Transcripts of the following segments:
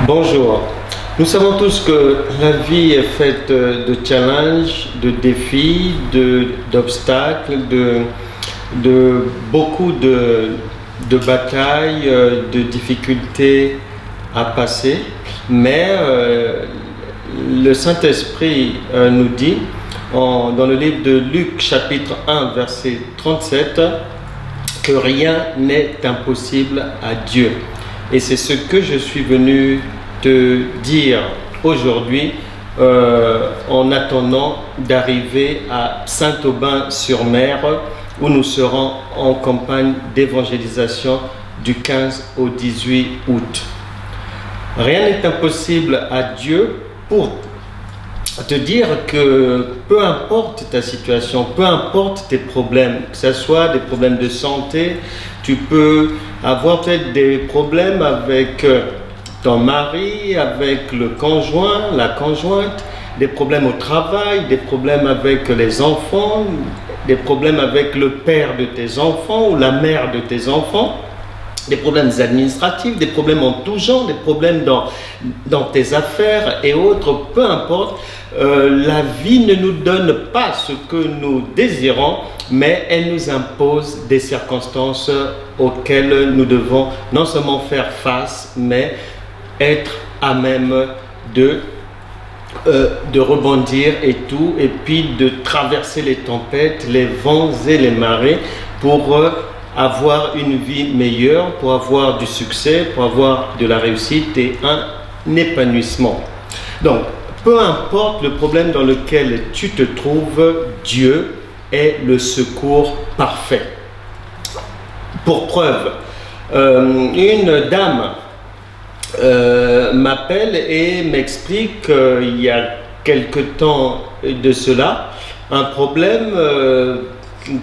Bonjour. Nous savons tous que la vie est faite de challenges, de défis, d'obstacles, de beaucoup de batailles, de difficultés à passer. Mais le Saint-Esprit nous dit, dans le livre de Luc chapitre 1 verset 37, que rien n'est impossible à Dieu. Et c'est ce que je suis venu te dire aujourd'hui en attendant d'arriver à Saint-Aubin-sur-Mer où nous serons en campagne d'évangélisation du 15 au 18 août. Rien n'est impossible à Dieu pour te dire que peu importe ta situation, peu importe tes problèmes, que ce soit des problèmes de santé, tu peux avoir peut-être des problèmes avec ton mari, avec le conjoint, la conjointe, des problèmes au travail, des problèmes avec les enfants, des problèmes avec le père de tes enfants ou la mère de tes enfants, des problèmes administratifs, des problèmes en tout genre, des problèmes dans tes affaires et autres, peu importe. La vie ne nous donne pas ce que nous désirons, mais elle nous impose des circonstances auxquelles nous devons non seulement faire face, mais être à même de rebondir et tout, et puis de traverser les tempêtes, les vents et les marées pour avoir une vie meilleure, pour avoir du succès, pour avoir de la réussite et un épanouissement. Donc, peu importe le problème dans lequel tu te trouves, Dieu est le secours parfait. Pour preuve, une dame m'appelle et m'explique qu'il y a quelque temps de cela, un problème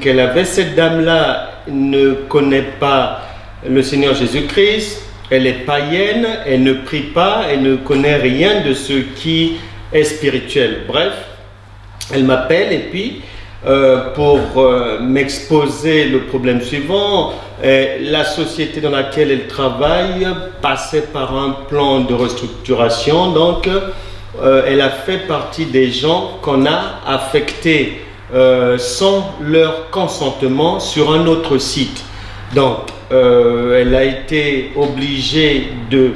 qu'elle avait. Cette dame-là ne connaît pas le Seigneur Jésus-Christ, elle est païenne, elle ne prie pas, elle ne connaît rien de ce qui est spirituel. Bref, elle m'appelle et puis pour m'exposer le problème suivant, la société dans laquelle elle travaille passait par un plan de restructuration, donc elle a fait partie des gens qu'on a affectés sans leur consentement sur un autre site. Donc elle a été obligée de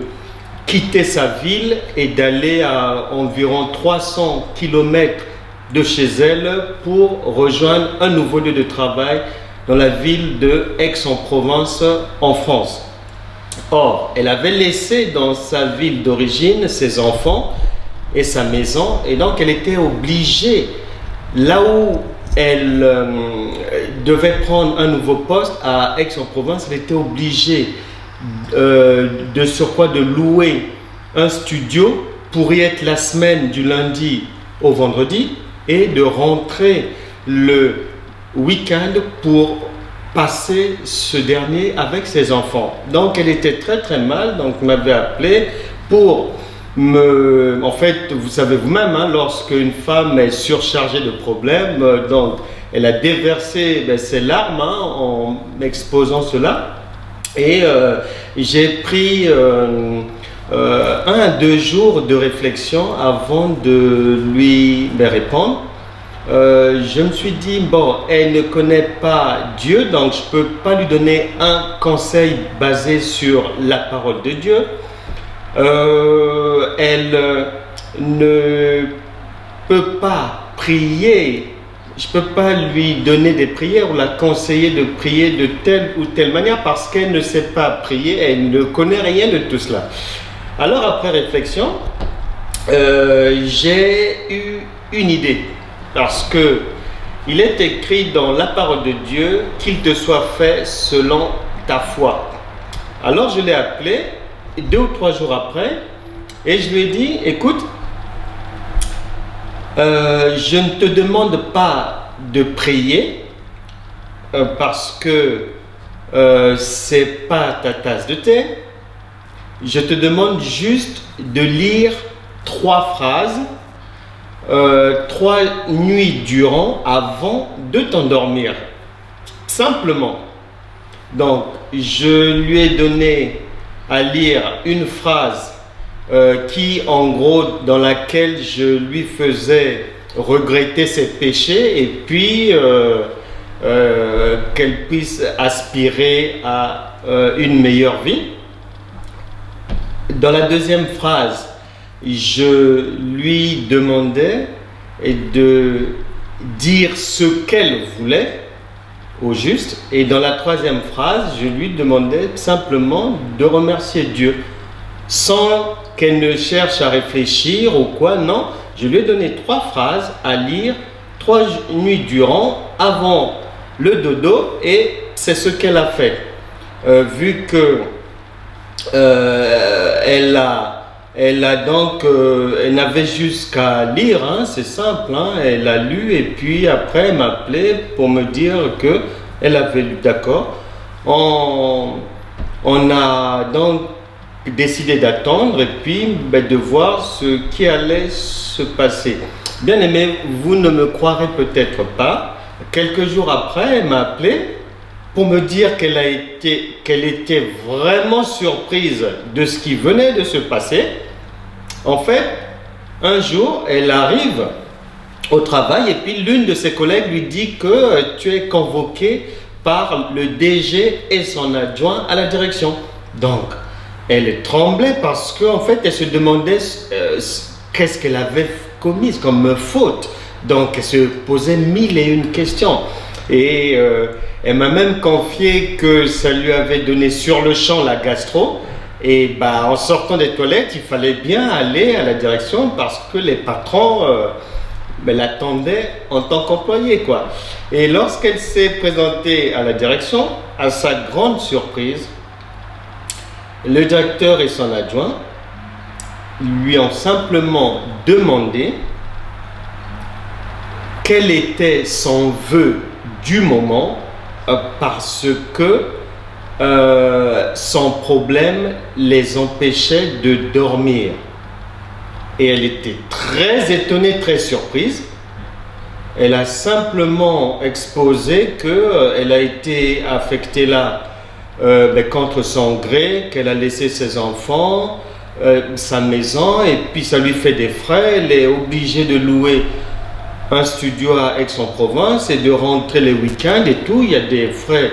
quitter sa ville et d'aller à environ 300 km de chez elle pour rejoindre un nouveau lieu de travail dans la ville de Aix-en-Provence en France. Or, elle avait laissé dans sa ville d'origine ses enfants et sa maison, et donc elle était obligée, là où elle devait prendre un nouveau poste à Aix-en-Provence, elle était obligée de surcroît de louer un studio pour y être la semaine du lundi au vendredi et de rentrer le week-end pour passer ce dernier avec ses enfants. Donc elle était très mal, donc m'avait appelé pour en fait, vous savez vous-même, hein, lorsque une femme est surchargée de problèmes, donc elle a déversé ses larmes en m'exposant cela. Et j'ai pris 1 à 2 jours de réflexion avant de lui répondre. Je me suis dit, bon, elle ne connaît pas Dieu, donc je ne peux pas lui donner un conseil basé sur la parole de Dieu. Elle ne peut pas prier. Je ne peux pas lui donner des prières ou la conseiller de prier de telle ou telle manière parce qu'elle ne sait pas prier, elle ne connaît rien de tout cela. Alors après réflexion, j'ai eu une idée, parce que il est écrit dans la parole de Dieu qu'il te soit fait selon ta foi. Alors je l'ai appelé 2 ou 3 jours après et je lui ai dit, écoute, je ne te demande pas de prier parce que c'est pas ta tasse de thé. Je te demande juste de lire 3 phrases 3 nuits durant avant de t'endormir. Simplement. Donc, je lui ai donné à lire une phrase qui en gros dans laquelle je lui faisais regretter ses péchés et puis qu'elle puisse aspirer à une meilleure vie. Dans la deuxième phrase, je lui demandais de dire ce qu'elle voulait au juste, et dans la troisième phrase, je lui demandais simplement de remercier Dieu sans qu'elle ne cherche à réfléchir ou quoi. Non, je lui ai donné 3 phrases à lire 3 nuits durant avant le dodo, et c'est ce qu'elle a fait. Vu que elle n'avait juste qu'à lire, hein, c'est simple, hein, elle a lu et puis après elle m'a appelé pour me dire que elle avait lu. D'accord. On a donc décidé d'attendre et puis de voir ce qui allait se passer. Bien aimé, vous ne me croirez peut-être pas. Quelques jours après, elle m'a appelé pour me dire qu'elle était vraiment surprise de ce qui venait de se passer. En fait, un jour, elle arrive au travail et puis l'une de ses collègues lui dit que tu es convoqué par le DG et son adjoint à la direction. Donc, elle tremblait parce qu'en fait, elle se demandait qu'est-ce qu'elle avait commis comme faute. Donc, elle se posait 1001 questions. Et elle m'a même confié que ça lui avait donné sur le champ la gastro. Et en sortant des toilettes, il fallait bien aller à la direction parce que les patrons l'attendaient en tant qu'employée, quoi. Et lorsqu'elle s'est présentée à la direction, à sa grande surprise, le directeur et son adjoint lui ont simplement demandé quel était son vœu du moment parce que son problème les empêchait de dormir. Et elle était très étonnée, très surprise. Elle a simplement exposé qu'elle a été affectée là contre son gré, qu'elle a laissé ses enfants, sa maison, et puis ça lui fait des frais. Elle est obligée de louer un studio à Aix-en-Provence et de rentrer les week-ends et tout. Il y a des frais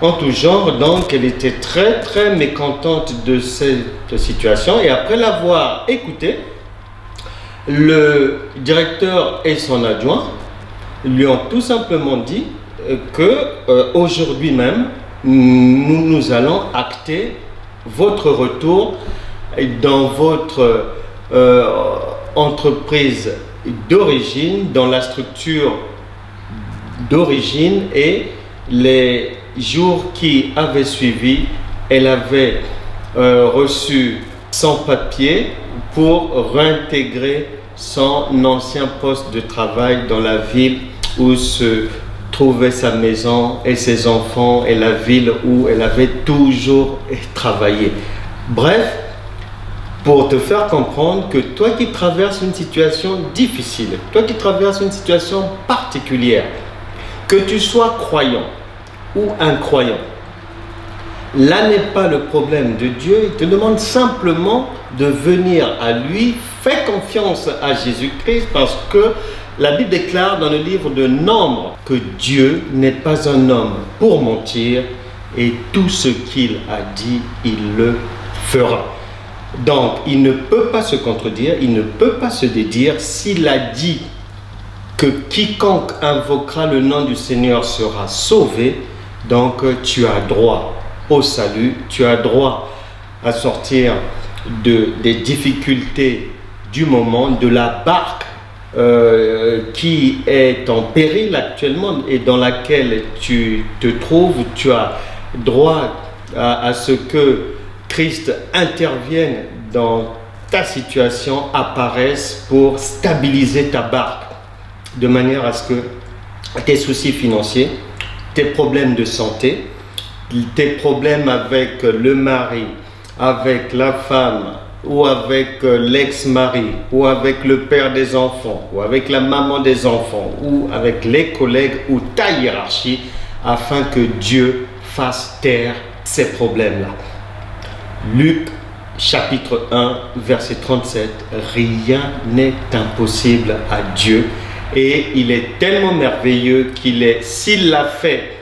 en tout genre. Donc elle était très très mécontente de cette situation. Et après l'avoir écoutée, le directeur et son adjoint lui ont tout simplement dit que aujourd'hui même nous allons acter votre retour dans votre entreprise d'origine, dans la structure d'origine, et les jours qui avaient suivi, elle avait reçu son papier pour réintégrer son ancien poste de travail dans la ville où se trouvait sa maison et ses enfants et la ville où elle avait toujours travaillé. Bref, pour te faire comprendre que toi qui traverses une situation difficile, toi qui traverses une situation particulière, que tu sois croyant ou incroyant, là n'est pas le problème de Dieu. Il te demande simplement de venir à lui. Fais confiance à Jésus-Christ parce que la Bible déclare dans le livre de Nombre que Dieu n'est pas un homme pour mentir et tout ce qu'il a dit, il le fera. Donc, il ne peut pas se contredire, il ne peut pas se dédire. S'il a dit que quiconque invoquera le nom du Seigneur sera sauvé, donc tu as droit au salut, tu as droit à sortir des difficultés du moment, de la barque qui est en péril actuellement et dans laquelle tu te trouves. Tu as droit à ce que Christ intervienne dans ta situation, apparaisse pour stabiliser ta barque, de manière à ce que tes soucis financiers, tes problèmes de santé, tes problèmes avec le mari, avec la femme, ou avec l'ex-mari, ou avec le père des enfants, ou avec la maman des enfants, ou avec les collègues, ou ta hiérarchie, afin que Dieu fasse taire ces problèmes-là. Luc chapitre 1, verset 37, rien n'est impossible à Dieu. Et il est tellement merveilleux qu'il est, s'il l'a fait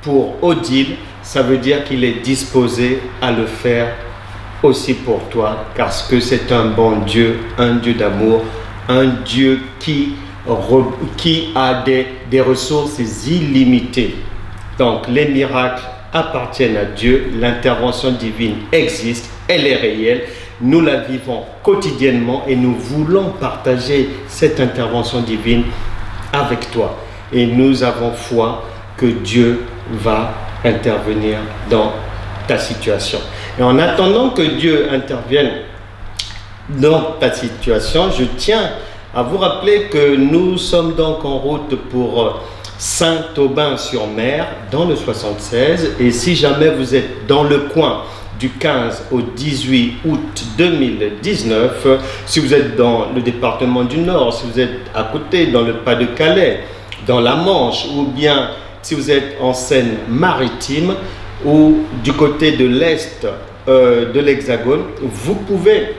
pour Odile, ça veut dire qu'il est disposé à le faire aussi pour toi, parce que c'est un bon Dieu, un Dieu d'amour, un Dieu qui a des ressources illimitées. Donc les miracles appartiennent à Dieu, l'intervention divine existe, elle est réelle, nous la vivons quotidiennement et nous voulons partager cette intervention divine avec toi. Et nous avons foi que Dieu va intervenir dans ta situation. Et en attendant que Dieu intervienne dans ta situation, je tiens à vous rappeler que nous sommes donc en route pour Saint-Aubin-sur-Mer dans le 76. Et si jamais vous êtes dans le coin du 15 au 18 août 2019, si vous êtes dans le département du Nord, si vous êtes à côté dans le Pas-de-Calais, dans la Manche, ou bien si vous êtes en Seine-Maritime ou du côté de l'Est de l'Hexagone, vous pouvez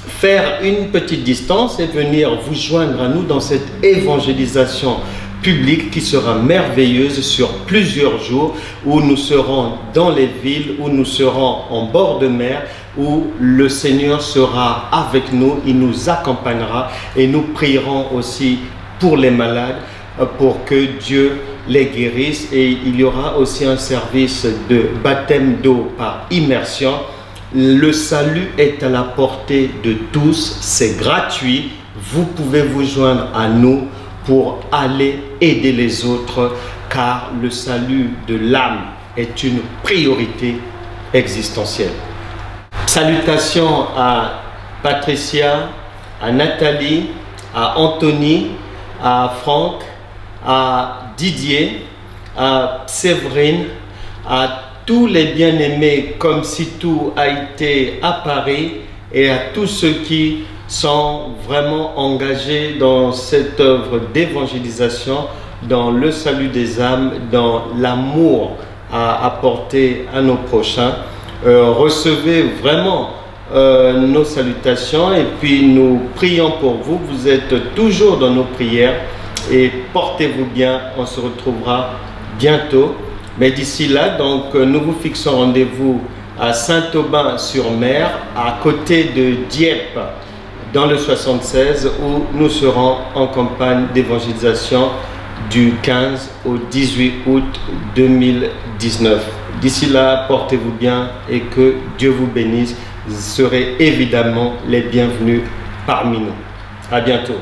faire une petite distance et venir vous joindre à nous dans cette évangélisation publique qui sera merveilleuse sur plusieurs jours, où nous serons dans les villes, où nous serons en bord de mer, où le Seigneur sera avec nous, il nous accompagnera et nous prierons aussi pour les malades, pour que Dieu les guérisse. Et il y aura aussi un service de baptême d'eau par immersion. Le salut est à la portée de tous, c'est gratuit. Vous pouvez vous joindre à nous pour aller aider les autres, car le salut de l'âme est une priorité existentielle. Salutations à Patricia, à Nathalie, à Anthony, à Franck, à Didier, à Séverine, à tous les bien-aimés comme si tout a été à Paris, et à tous ceux qui sont vraiment engagés dans cette œuvre d'évangélisation, dans le salut des âmes, dans l'amour à apporter à nos prochains. Recevez vraiment nos salutations et puis nous prions pour vous. Vous êtes toujours dans nos prières et portez-vous bien. On se retrouvera bientôt. Mais d'ici là, donc, nous vous fixons rendez-vous à Saint-Aubin-sur-Mer, à côté de Dieppe, dans le 76, où nous serons en campagne d'évangélisation du 15 au 18 août 2019. D'ici là, portez-vous bien et que Dieu vous bénisse. Vous serez évidemment les bienvenus parmi nous. À bientôt.